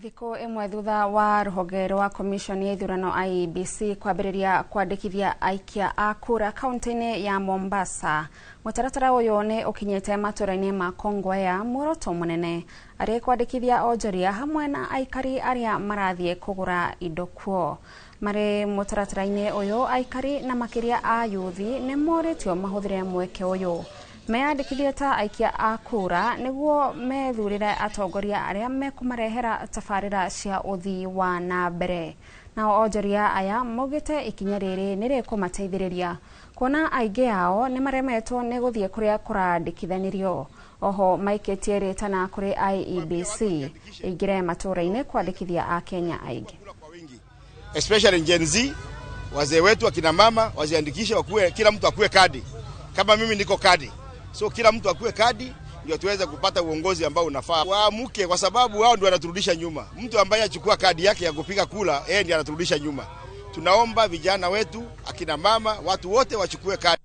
Thiko imwe thutha wa rũhonge rwa commission ya ithurano IEBC kwambĩrĩria kwandĩkithia aikia a kura kaunti-inĩ ya Mombasa, mũtaratara ũyũ nĩ ũkinyĩte matũra-inĩ ma Kongowea muoroto mũnene arĩ kwandĩkithia onjoria hamwe na aikari arĩa marathiĩ kũgũra indo kuo. Marĩ mũtaratara-inĩ ũyũ, aikari na makĩria a yuthi nĩ morĩtio mahũthĩre mweke ũyũ meyandĩkithie ta aikia a kura nĩguo methurĩre atongoria arĩa mekũmarehera tabarĩra cia ũthii wa na mbere. Nao onjoria aya maugĩte ikinya rĩrĩ nĩ rĩkũmateithĩrĩria kuona aingĩ ao nĩ maremetwo nĩ gũthiĩ kũrĩa kũrandĩkithanĩrio. Oho maikĩtie rĩtana kũrĩ IEBC ĩingĩre matũra-inĩ kwandĩkithia a Kenya aingĩ. Especially Gen Z, wazee wetu akina mama waziandikishe, wakuwe kila mtu akuwe kadi. Kama mimi niko kadi. So kila mtu akuwe kadi ndio tuweze kupata uongozi ambao unafaa. Waamuke kwa sababu wao ndio wanaturudisha nyuma. Mtu ambaye achukua kadi yake ya kupiga kula, yeye ndiye anaturudisha nyuma. Tunaomba vijana wetu, akina mama, watu wote wachukue kadi.